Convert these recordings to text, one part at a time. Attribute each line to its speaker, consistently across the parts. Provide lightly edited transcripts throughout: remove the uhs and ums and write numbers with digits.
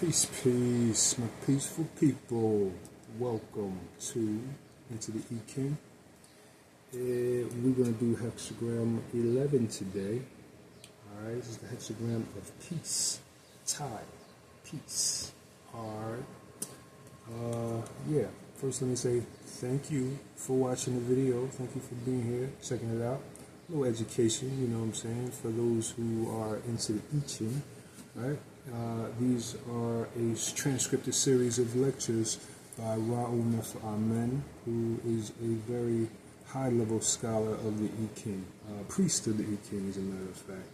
Speaker 1: Peace, peace, my peaceful people. Welcome to Into the I Ching. We're going to do Hexagram 11 today. Alright, this is the Hexagram of peace. Tai, peace. Alright. First let me say thank you for watching the video. Thank you for being here, checking it out. A little education, you know what I'm saying, for those who are into the I Ching. Right? These are a transcripted series of lectures by Nefer, who is a very high-level scholar of the I Ching, priest of the I Ching, as a matter of fact,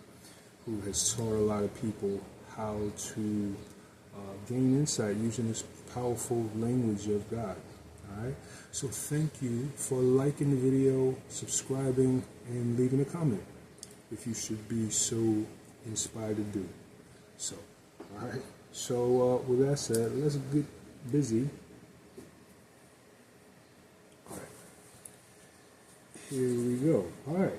Speaker 1: who has taught a lot of people how to gain insight using this powerful language of God. Alright? So thank you for liking the video, subscribing, and leaving a comment if you should be so inspired to do. So, alright. So, with that said, let's get busy. Alright. Here we go. Alright.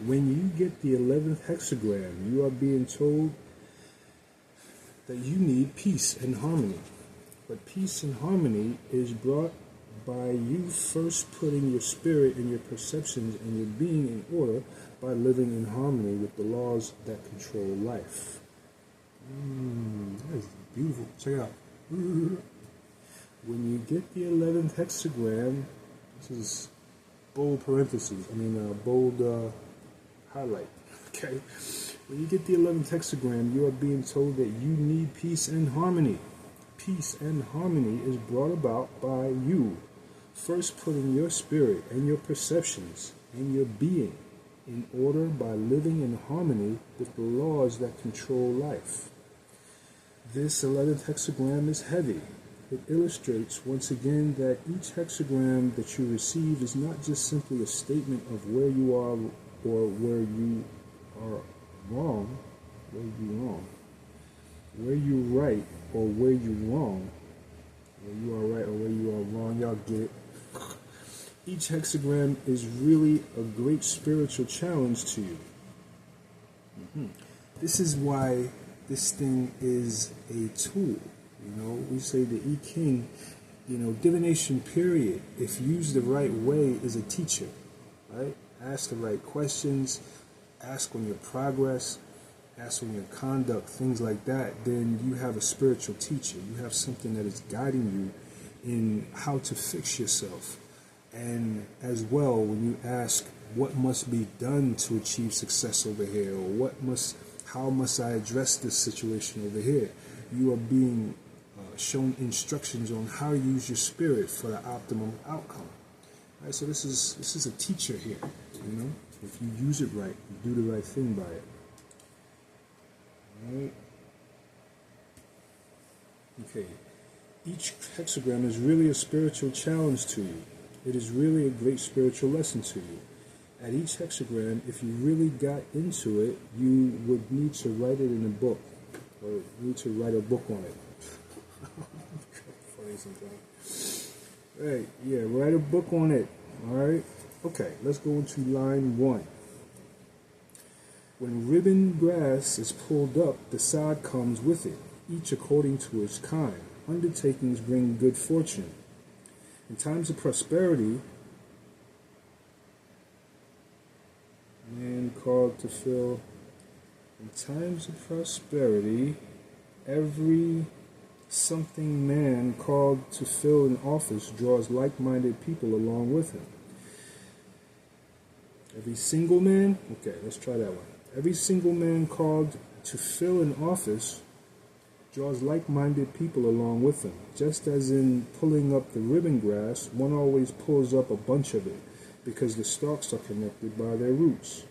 Speaker 1: When you get the 11th hexagram, you are being told that you need peace and harmony. But peace and harmony is brought by you first putting your spirit and your perceptions and your being in order by living in harmony with the laws that control life. That is beautiful. Check it out. When you get the 11th hexagram, this is bold parentheses. Bold highlight. Okay. When you get the 11th hexagram, you are being told that you need peace and harmony. Peace and harmony is brought about by you first putting your spirit and your perceptions and your being in order by living in harmony with the laws that control life. This 11th hexagram is heavy. It illustrates once again that each hexagram that you receive is not just simply a statement of where you are or where you are wrong, where you right or where you wrong, where you are right or where you are wrong. Y'all get it. Each hexagram is really a great spiritual challenge to you. This is why this thing is a tool. We say the I Ching, divination period, if used the right way, is a teacher, right? Ask the right questions, ask on your progress, ask on your conduct, things like that, then you have a spiritual teacher. You have something that is guiding you in how to fix yourself. And as well, when you ask what must be done to achieve success over here, or how must I address this situation over here, you are being shown instructions on how to use your spirit for the optimum outcome. Right? So this is a teacher here. If you use it right, you do the right thing by it. All right. Okay. Each hexagram is really a spiritual challenge to you. It is really a great spiritual lesson to you. At each hexagram, if you really got into it, you would need to write it in a book, or need to write a book on it. Funny sometimes. Right, yeah, write a book on it. Alright? Okay, let's go into line 1. When ribbon grass is pulled up, the sod comes with it, each according to its kind. Undertakings bring good fortune. In times of prosperity, man called to fill. In times of prosperity, every something man called to fill an office draws like-minded people along with him. Every single man, okay, let's try that one. Every single man called to fill an office draws like-minded people along with him. Just as in pulling up the ribbon grass, one always pulls up a bunch of it because the stalks are connected by their roots.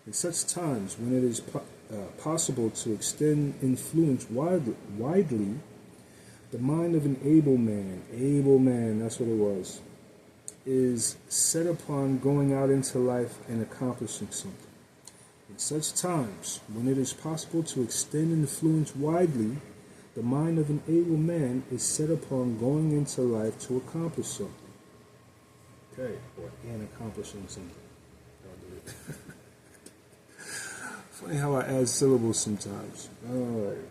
Speaker 1: In such times, when it is possible to extend influence widely, the mind of an able man, that's what it was, is set upon going out into life and accomplishing something. In such times, when it is possible to extend influence widely, the mind of an able man is set upon going into life to accomplish something. Okay, or and accomplishing something. I'll do it. Funny how I add syllables sometimes. Alright.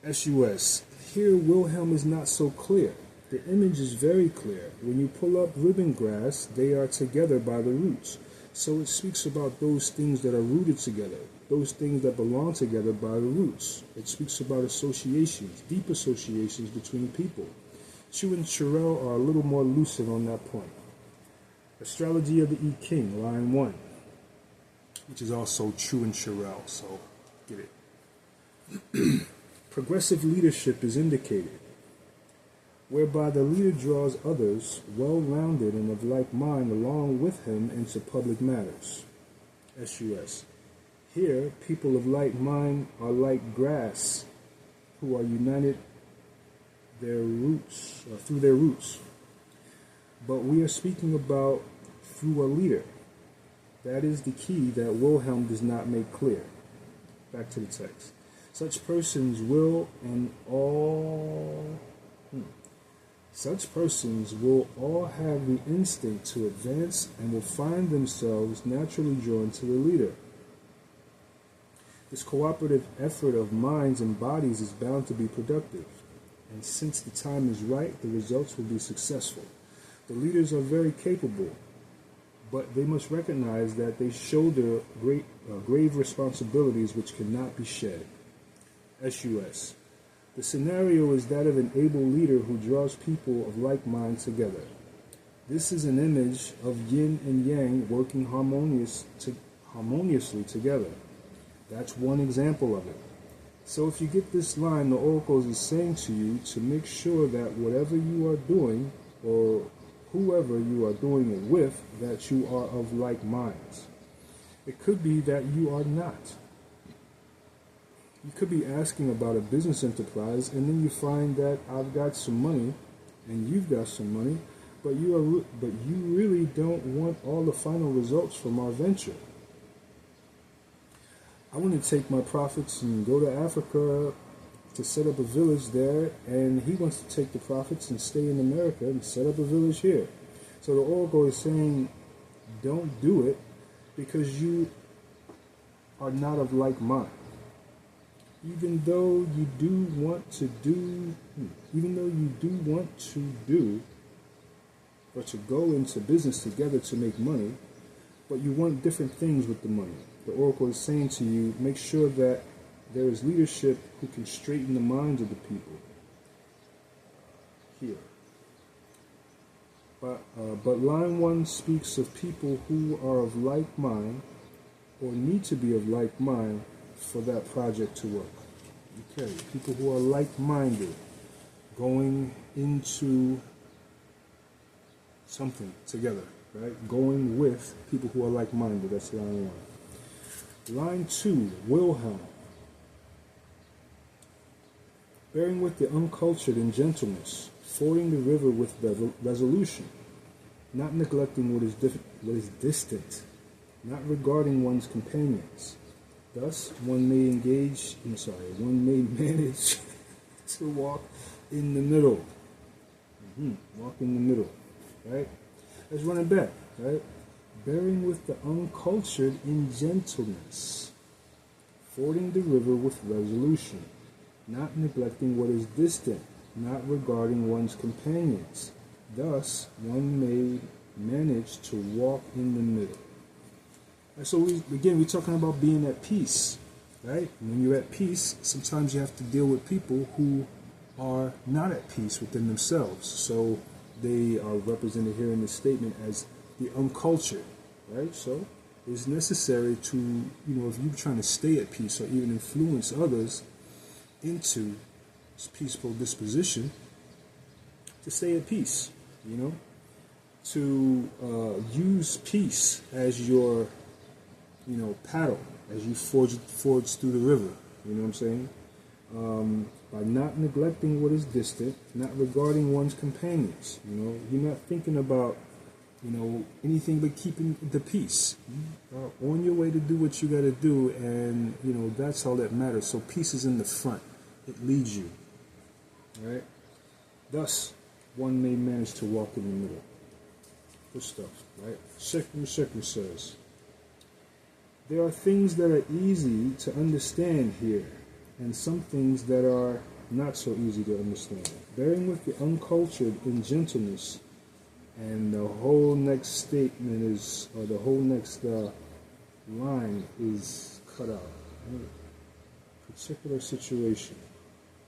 Speaker 1: SUS. Here, Wilhelm is not so clear. The image is very clear. When you pull up ribbon grass, they are together by the roots. So it speaks about those things that are rooted together, those things that belong together by the roots. It speaks about associations, deep associations between people. Chu and Chirel are a little more lucid on that point. Astrology of the I Ching, line 1, which is also Chu and Chirel, so get it. Progressive leadership is indicated, whereby the leader draws others, well-rounded and of like mind, along with him into public matters. SUS. Here, people of like mind are like grass, who are united through their roots. But we are speaking about through a leader. That is the key that Wilhelm does not make clear. Back to the text. Such persons will all have the instinct to advance and will find themselves naturally drawn to the leader. This cooperative effort of minds and bodies is bound to be productive, and since the time is right, the results will be successful. The leaders are very capable, but they must recognize that they shoulder grave responsibilities which cannot be shed. SUS. The scenario is that of an able leader who draws people of like mind together. This is an image of yin and yang working harmoniously together. That's one example of it. So if you get this line, the Oracles is saying to you to make sure that whatever you are doing, or whoever you are doing it with, that you are of like minds. It could be that you are not. You could be asking about a business enterprise, and then you find that I've got some money, and you've got some money, but you really don't want all the final results from our venture. I want to take my profits and go to Africa to set up a village there, and he wants to take the profits and stay in America and set up a village here. So the Oracle is saying, don't do it because you are not of like mind. Even though you do want to do, or to go into business together to make money, but you want different things with the money. The Oracle is saying to you, make sure that there is leadership who can straighten the minds of the people here. But line 1 speaks of people who are of like mind, or need to be of like mind for that project to work. Okay, people who are like-minded, going into something together, right? Going with people who are like-minded, that's line 1. Line 2, Wilhelm. Bearing with the uncultured in gentleness, fording the river with resolution, not neglecting what is distant, not regarding one's companions. Thus, one may manage to walk in the middle. Walk in the middle, right? Let's run it back, right? Bearing with the uncultured in gentleness, fording the river with resolution, not neglecting what is distant, not regarding one's companions. Thus, one may manage to walk in the middle. And so, we're talking about being at peace, right? When you're at peace, sometimes you have to deal with people who are not at peace within themselves. So, they are represented here in this statement as the uncultured, right? So, it's necessary to, if you're trying to stay at peace or even influence others into this peaceful disposition, to stay at peace, to use peace as your paddle as you forge through the river. You know what I'm saying? By not neglecting what is distant, not regarding one's companions. You're not thinking about, anything but keeping the peace. You are on your way to do what you got to do, and, that's all that matters. So peace is in the front. It leads you. Right? Thus, one may manage to walk in the middle. Good stuff, right? Second says, there are things that are easy to understand here, and some things that are not so easy to understand. Bearing with the uncultured in gentleness, and the whole next statement is, or the whole next line is cut out. Right? Particular situation.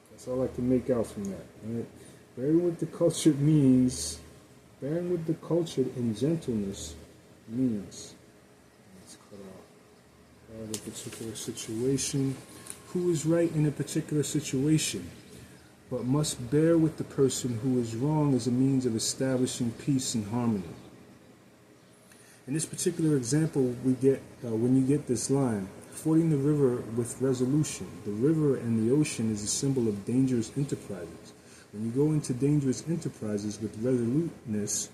Speaker 1: That's all I can make out from that. Right? Bearing with the cultured means, bearing with the cultured in gentleness means. Let's cut out. A particular situation. Who is right in a particular situation, but must bear with the person who is wrong as a means of establishing peace and harmony. In this particular example, we get when you get this line, fording the river with resolution. The river and the ocean is a symbol of dangerous enterprises. When you go into dangerous enterprises with resoluteness,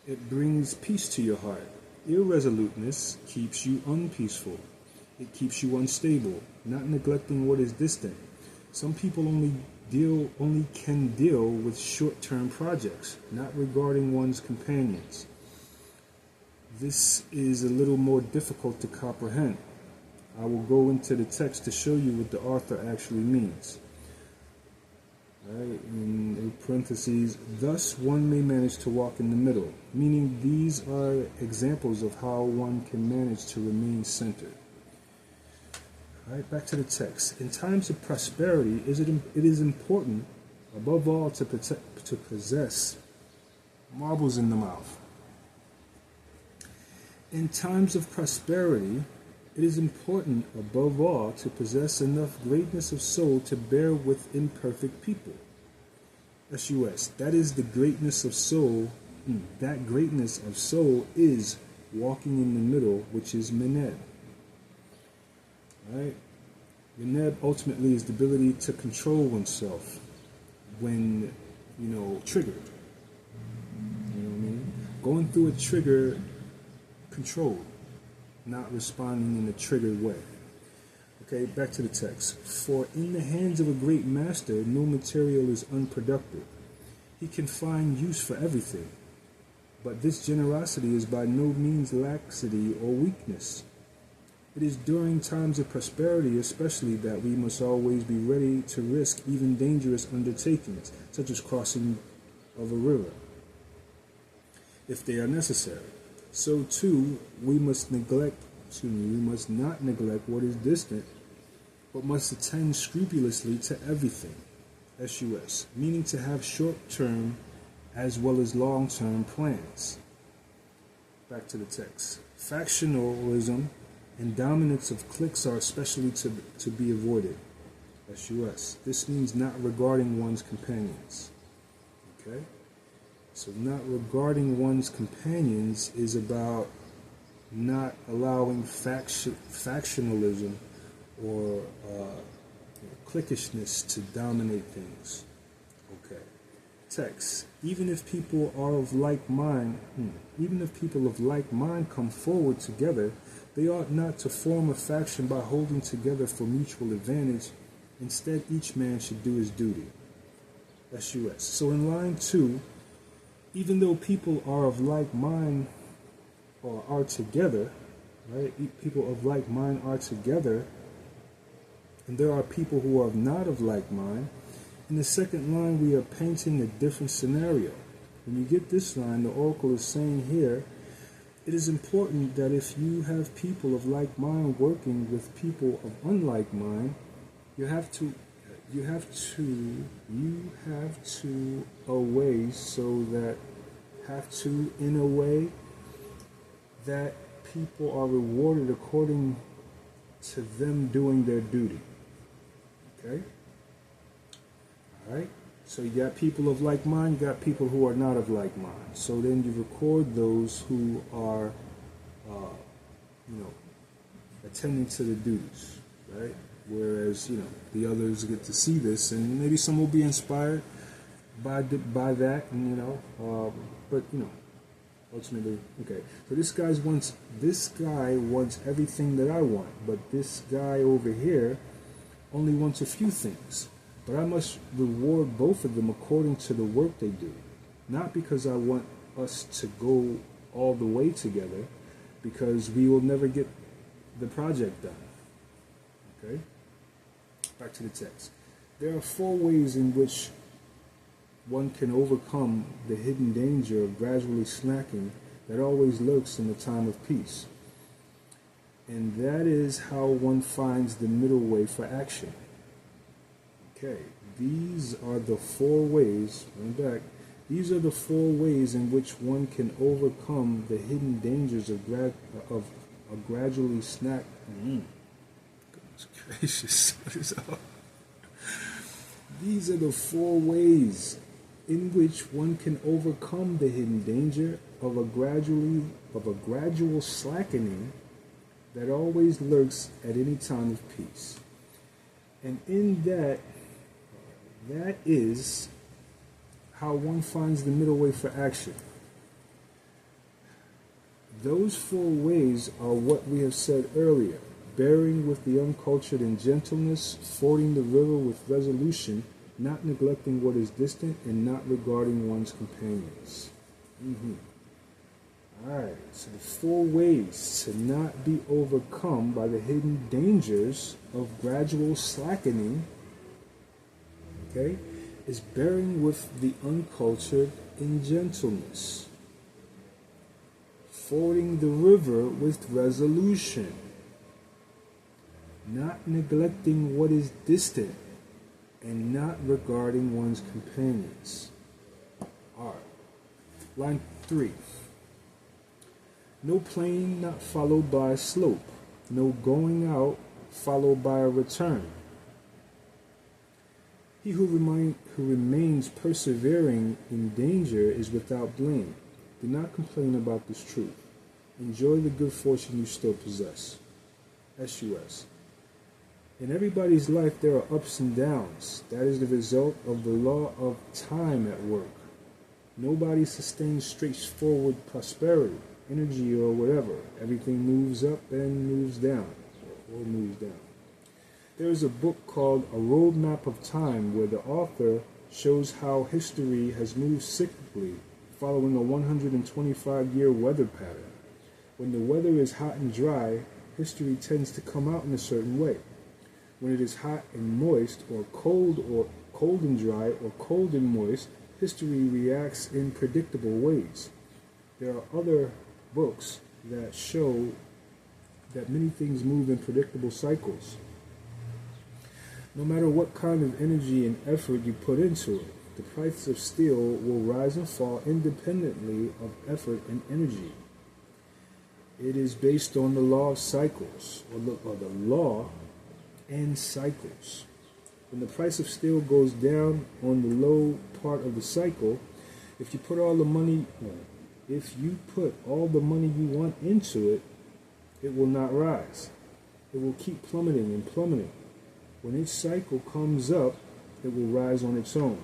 Speaker 1: it brings peace to your heart. Irresoluteness keeps you unpeaceful. It keeps you unstable, not neglecting what is distant. Some people only can deal with short-term projects, not regarding one's companions. This is a little more difficult to comprehend. I will go into the text to show you what the author actually means. Right, in parentheses, thus one may manage to walk in the middle, meaning these are examples of how one can manage to remain centered. All right, back to the text. In times of prosperity, it is important, above all, to possess marbles in the mouth. In times of prosperity, it is important, above all, to possess enough greatness of soul to bear with imperfect people. SUS. That is the greatness of soul. That greatness of soul is walking in the middle, which is Meneb. Right? Meneb ultimately is the ability to control oneself when, triggered. You know what I mean? Going through a trigger, controlled, not responding in a triggered way. Okay, back to the text. For in the hands of a great master, no material is unproductive. He can find use for everything. But this generosity is by no means laxity or weakness. It is during times of prosperity especially that we must always be ready to risk even dangerous undertakings, such as crossing of a river, if they are necessary. So too, we must not neglect what is distant, but must attend scrupulously to everything. SUS, meaning to have short-term as well as long-term plans. Back to the text. Factionalism and dominance of cliques are especially to be avoided. SUS. This means not regarding one's companions. Okay? So not regarding one's companions is about not allowing factionalism or cliquishness to dominate things. Okay. Text. Even if people of like mind come forward together, they ought not to form a faction by holding together for mutual advantage. Instead, each man should do his duty. SUS. So in line 2, even though people are of like mind or are together, right? People of like mind are together, and there are people who are not of like mind. In the second line, we are painting a different scenario. When you get this line, the oracle is saying here, it is important that if you have people of like mind working with people of unlike mind, you have to in a way that people are rewarded according to them doing their duty. Okay? Alright? So you got people of like mind, you got people who are not of like mind. So then you record those who are, attending to the duties, right? Whereas, the others get to see this, and maybe some will be inspired by that, and but ultimately, okay. So this guy wants everything that I want, but this guy over here only wants a few things. But I must reward both of them according to the work they do. Not because I want us to go all the way together, because we will never get the project done. Okay? Back to the text. There are 4 ways in which one can overcome the hidden danger of gradually snacking that always lurks in the time of peace. And that is how one finds the middle way for action. Okay, these are the 4 ways, back. These are the 4 ways in which one can overcome the hidden dangers of a gradually snack. Goodness gracious, what is up? These are the 4 ways in which one can overcome the hidden danger of a gradual slackening that always lurks at any time of peace. And in that is how one finds the middle way for action. Those 4 ways are what we have said earlier: bearing with the uncultured in gentleness, fording the river with resolution, not neglecting what is distant, and not regarding one's companions. Alright, so the 4 ways to not be overcome by the hidden dangers of gradual slackening, okay, is bearing with the uncultured in gentleness, fording the river with resolution, not neglecting what is distant, and not regarding one's companions. Alright, line 3. No plane not followed by a slope, no going out followed by a return. He who remains persevering in danger is without blame. Do not complain about this truth. Enjoy the good fortune you still possess. SUS. In everybody's life there are ups and downs. That is the result of the law of time at work. Nobody sustains straightforward prosperity, energy, or whatever. Everything moves up and moves down, or moves down. There is a book called A Roadmap of Time where the author shows how history has moved cyclically following a 125-year weather pattern. When the weather is hot and dry, history tends to come out in a certain way. When it is hot and moist, or cold and dry, or cold and moist, history reacts in predictable ways. There are other books that show that many things move in predictable cycles. No matter what kind of energy and effort you put into it, the price of steel will rise and fall independently of effort and energy. It is based on the law of cycles, or the law and cycles. When the price of steel goes down on the low part of the cycle, if you put all the money you want into it, it will not rise. It will keep plummeting and plummeting. When its cycle comes up, it will rise on its own.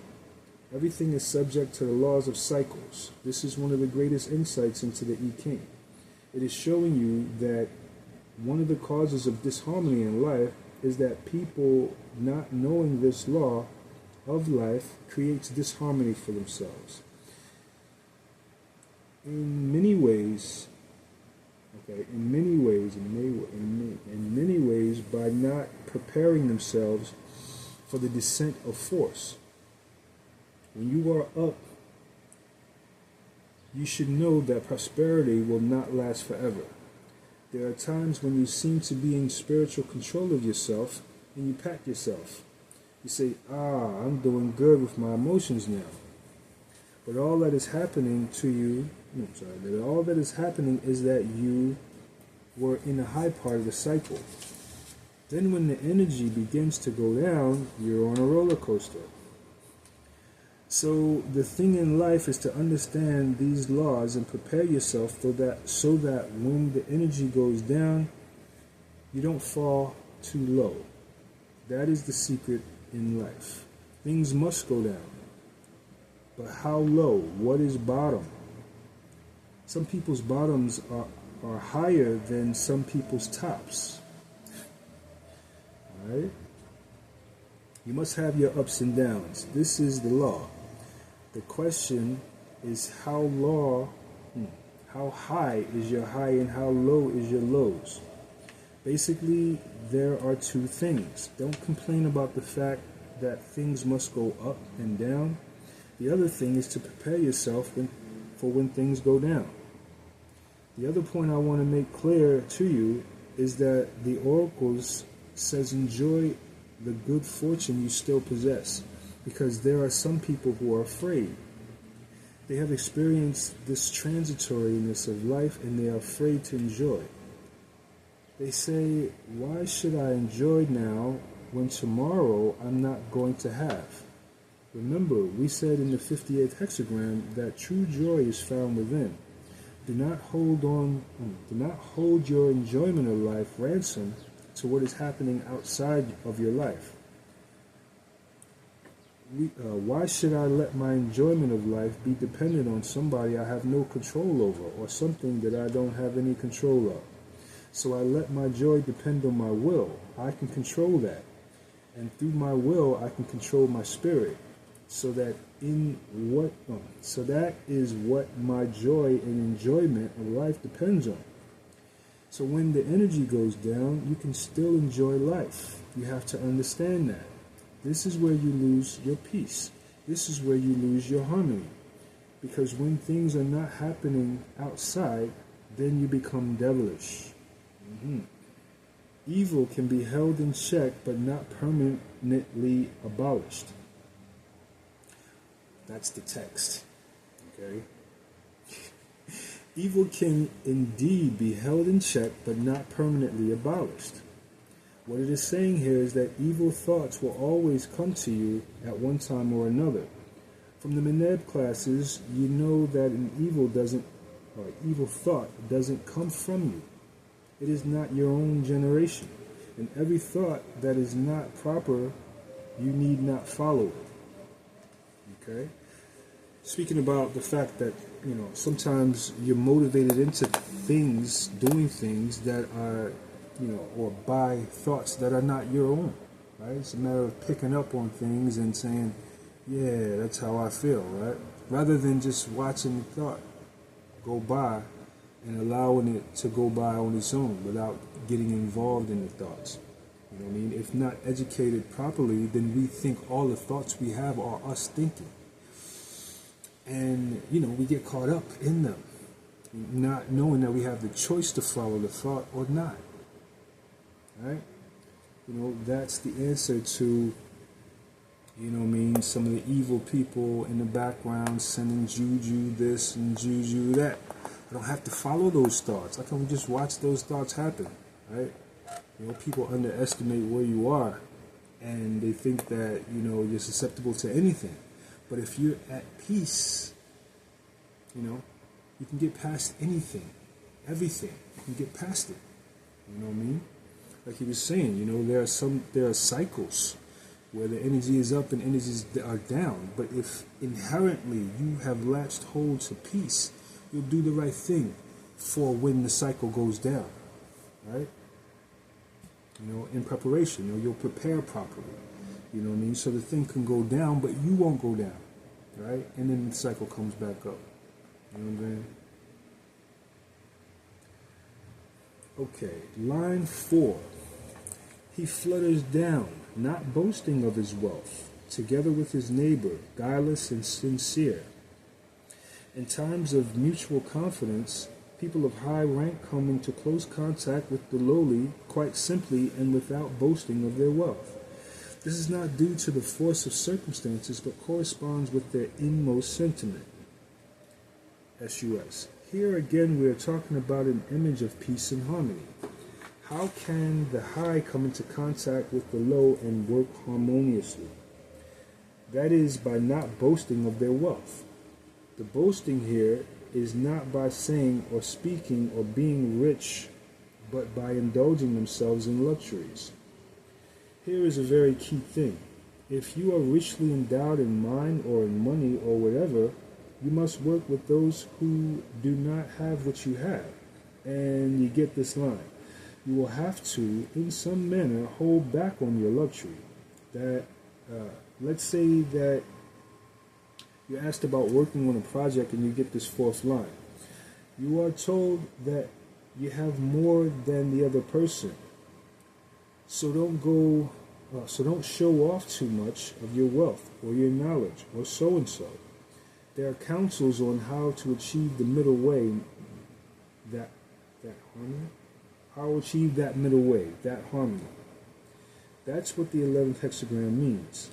Speaker 1: Everything is subject to the laws of cycles. This is one of the greatest insights into the I Ching. It is showing you that one of the causes of disharmony in life is that people not knowing this law of life creates disharmony for themselves. In many ways, by not preparing themselves for the descent of force. When you are up, you should know that prosperity will not last forever. There are times when you seem to be in spiritual control of yourself and you pat yourself. You say, I'm doing good with my emotions now. But all that is happening to you, all that is happening is that you were in a high part of the cycle. Then when the energy begins to go down, you're on a roller coaster. So the thing in life is to understand these laws and prepare yourself so that when the energy goes down, you don't fall too low. That is the secret in life. Things must go down. But how low? What is bottom? Some people's bottoms are higher than some people's tops. Alright? You must have your ups and downs. This is the law. The question is how high is your high and how low is your lows. Basically, there are two things. Don't complain about the fact that things must go up and down. The other thing is to prepare yourself for when things go down. The other point I want to make clear to you is that the oracles says enjoy the good fortune you still possess, because there are some people who are afraid. They have experienced this transitoriness of life and they are afraid to enjoy. They say, why should I enjoy now when tomorrow I'm not going to have? Remember, we said in the 58th hexagram that true joy is found within. Do not hold your enjoyment of life ransom to what is happening outside of your life. Why should I let my enjoyment of life be dependent on somebody I have no control over, or something that I don't have any control of? So I let my joy depend on my will. I can control that. And through my will, I can control my spirit. So that is what my joy and enjoyment of life depends on. So when the energy goes down, you can still enjoy life. You have to understand that. This is where you lose your peace. This is where you lose your harmony. Because when things are not happening outside, then you become devilish. Evil can be held in check, but not permanently abolished. That's the text. Okay? Evil can indeed be held in check, but not permanently abolished. What it is saying here is that evil thoughts will always come to you at one time or another. From the Meneb classes, you know that an evil thought doesn't come from you. It is not your own generation. And every thought that is not proper, you need not follow it. Okay? Speaking about the fact that, sometimes you're motivated into things, doing things that are, or by thoughts that are not your own, right? It's a matter of picking up on things and saying, yeah, that's how I feel, right? Rather than just watching the thought go by and allowing it to go by on its own without getting involved in the thoughts. You know what I mean? If not educated properly, then we think all the thoughts we have are us thinking. And, we get caught up in them, not knowing that we have the choice to follow the thought or not. Right? That's the answer to, some of the evil people in the background sending juju this and juju that. I don't have to follow those thoughts. I can just watch those thoughts happen, right? People underestimate where you are, and they think that, you're susceptible to anything. But if you're at peace, you can get past anything, everything. You can get past it. You know what I mean? Like he was saying, there are cycles where the energy is up and energies are down. But if inherently you have latched hold to peace, you'll do the right thing for when the cycle goes down, right? In preparation, you'll prepare properly. You know what I mean? So the thing can go down, but you won't go down, right? And then the cycle comes back up. You know what I'm saying? Okay, line 4. He flutters down, not boasting of his wealth, together with his neighbor, guileless and sincere. In times of mutual confidence, people of high rank come into close contact with the lowly, quite simply and without boasting of their wealth. This is not due to the force of circumstances, but corresponds with their inmost sentiment. SUS. Here again we are talking about an image of peace and harmony. How can the high come into contact with the low and work harmoniously? That is by not boasting of their wealth. The boasting here is not by saying or speaking or being rich, but by indulging themselves in luxuries. Here is a very key thing. If you are richly endowed in mind or in money or whatever, you must work with those who do not have what you have. And you get this line. You will have to, in some manner, hold back on your luxury. That, let's say that you're asked about working on a project and you get this 4th line. You are told that you have more than the other person. So don't show off too much of your wealth or your knowledge or so and so. There are counsels on how to achieve the middle way, that harmony. How to achieve that middle way, that harmony. That's what the 11th hexagram means.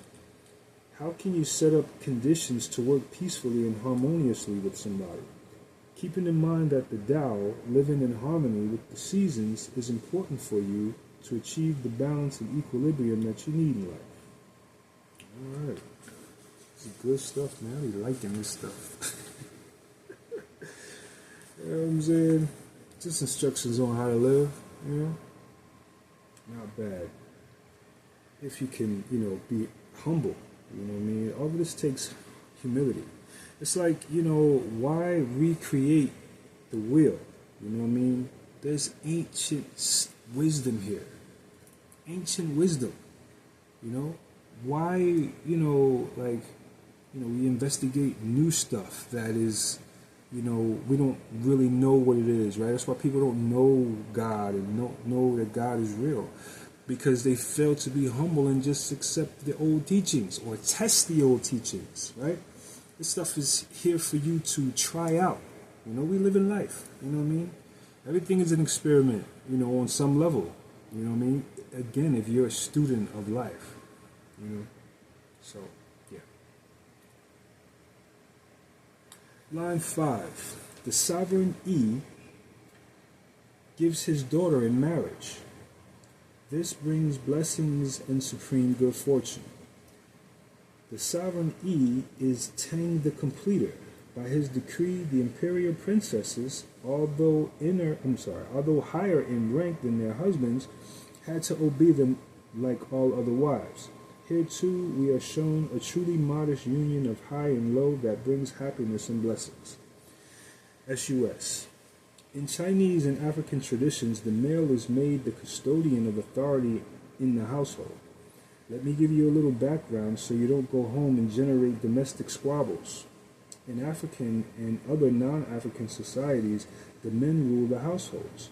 Speaker 1: How can you set up conditions to work peacefully and harmoniously with somebody? Keeping in mind that the Tao, living in harmony with the seasons, is important for you to achieve the balance and equilibrium that you need in life. Alright. This is good stuff, man. I be liking this stuff. You know what I'm saying? Just instructions on how to live, you know? Not bad. If you can, be humble, you know what I mean? All of this takes humility. It's like, why recreate the wheel? You know what I mean? There's ancient wisdom here. Ancient wisdom. Why, we investigate new stuff that is, we don't really know what it is, right? That's why people don't know God and know that God is real. Because they fail to be humble and just accept the old teachings or test the old teachings, right? This stuff is here for you to try out. We live in life, you know what I mean? Everything is an experiment, on some level, you know what I mean? Again, if you're a student of life, So, yeah. Line 5. The sovereign E gives his daughter in marriage. This brings blessings and supreme good fortune. The sovereign E is Tang the completer. By his decree, the imperial princesses, although higher in rank than their husbands, had to obey them like all other wives. Here too we are shown a truly modest union of high and low that brings happiness and blessings. SUS. In Chinese and African traditions, the male is made the custodian of authority in the household. Let me give you a little background so you don't go home and generate domestic squabbles. In African and other non-African societies, the men rule the households.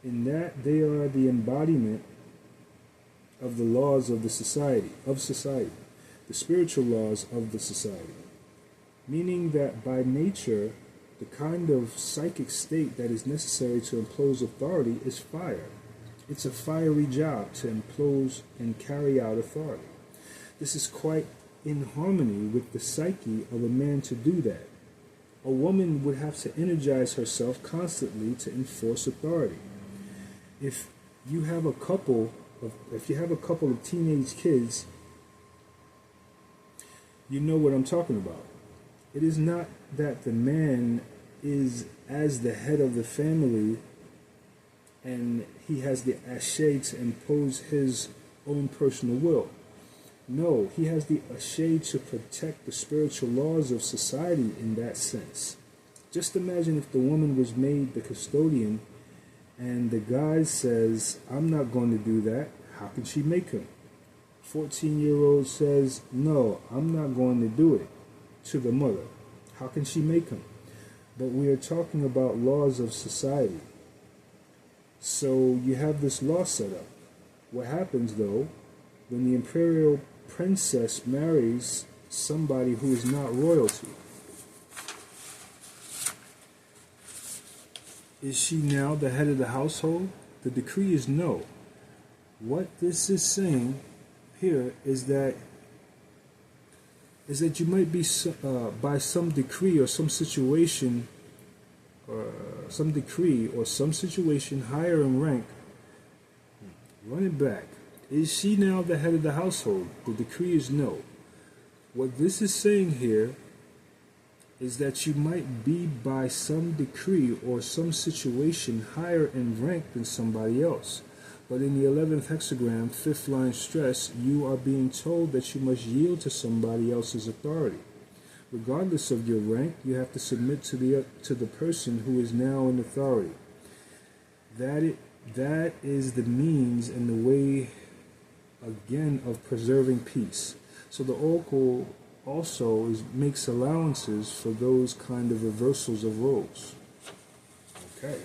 Speaker 1: In that, they are the embodiment of the laws of the society, the spiritual laws of the society. Meaning that by nature, the kind of psychic state that is necessary to impose authority is fire. It's a fiery job to impose and carry out authority. This is quite in harmony with the psyche of a man to do that. A woman would have to energize herself constantly to enforce authority. If you have a couple of teenage kids, you know what I'm talking about. It is not that the man is as the head of the family and he has the ashay to impose his own personal will. No, he has the ashay to protect the spiritual laws of society in that sense. Just imagine if the woman was made the custodian and the guy says, I'm not going to do that. How can she make him? 14-year-old says, no, I'm not going to do it, to the mother. How can she make him? But we are talking about laws of society. So you have this law set up. What happens, though, when the imperial princess marries somebody who is not royalty? Is she now the head of the household? The decree is no. What this is saying here is that you might be by some decree or some situation higher in rank. Run it back. Is she now the head of the household? The decree is no. What this is saying here is that you might be by some decree or some situation higher in rank than somebody else. But in the 11th hexagram, 5th line stress, you are being told that you must yield to somebody else's authority. Regardless of your rank, you have to submit to the person who is now in authority. That is the means and the way, again, of preserving peace. So the oracle also makes allowances for those kind of reversals of roles. Okay.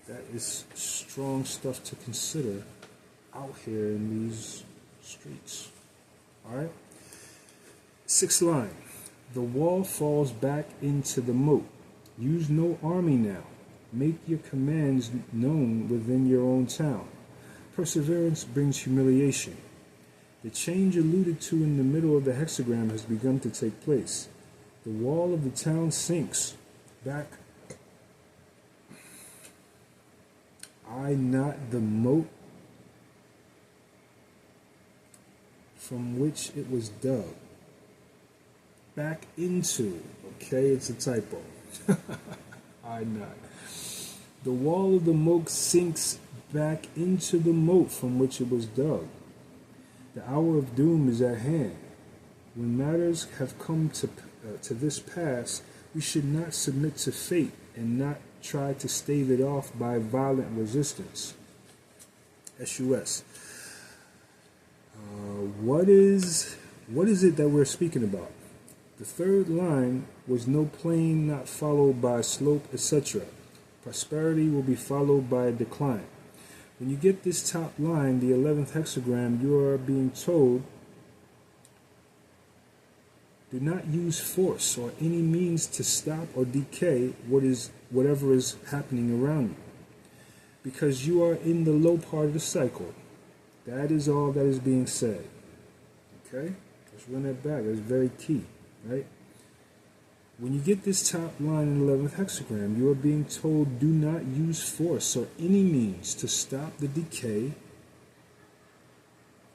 Speaker 1: That is strong stuff to consider out here in these streets. Alright? 6th line. The wall falls back into the moat. Use no army now. Make your commands known within your own town. Perseverance brings humiliation. The change alluded to in the middle of the hexagram has begun to take place. The wall of the town sinks back. Not the moat from which it was dug. Back into. Okay, it's a typo. Not. The wall of the moat sinks back into the moat from which it was dug. The hour of doom is at hand. When matters have come to this pass, we should not submit to fate and not try to stave it off by violent resistance. SUS. What is it that we're speaking about? The 3rd line was no plain not followed by slope, etc. Prosperity will be followed by decline. When you get this top line, the 11th hexagram, you are being told, do not use force or any means to stop or decay whatever is happening around you, because you are in the low part of the cycle. That is all that is being said. Okay? Let's run that back. That's very key, right? When you get this top line in 11th hexagram, you are being told do not use force or any means to stop the decay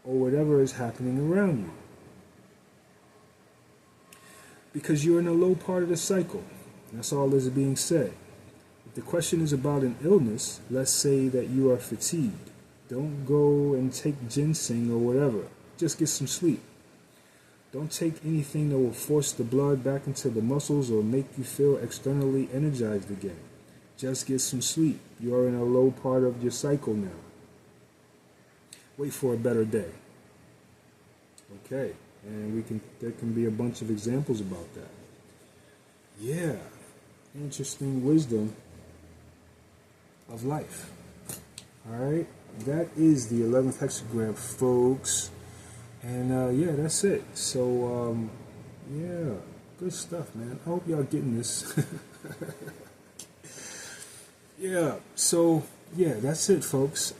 Speaker 1: or whatever is happening around you, because you're in a low part of the cycle. That's all that is being said. If the question is about an illness, let's say that you are fatigued. Don't go and take ginseng or whatever. Just get some sleep. Don't take anything that will force the blood back into the muscles or make you feel externally energized again. Just get some sleep. You are in a low part of your cycle now. Wait for a better day. Okay, and there can be a bunch of examples about that. Yeah, interesting wisdom of life. All right, that is the 11th hexagram, folks. And yeah, that's it. So yeah, good stuff, man. I hope y'all getting this. Yeah, so yeah, that's it, folks.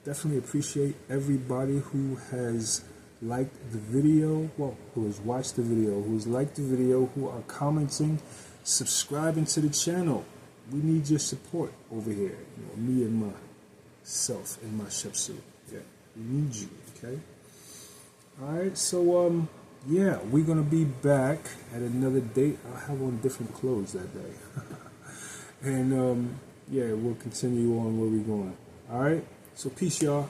Speaker 1: Definitely appreciate everybody who has liked the video, well, who has watched the video, who's liked the video, who are commenting, subscribing to the channel. We need your support over here. You know, me and myself and my shepsuit. Yeah, we need you, okay? Alright, so yeah, we're gonna be back at another date. I'll have on different clothes that day. And yeah, we'll continue on where we're going. Alright, so peace, y'all.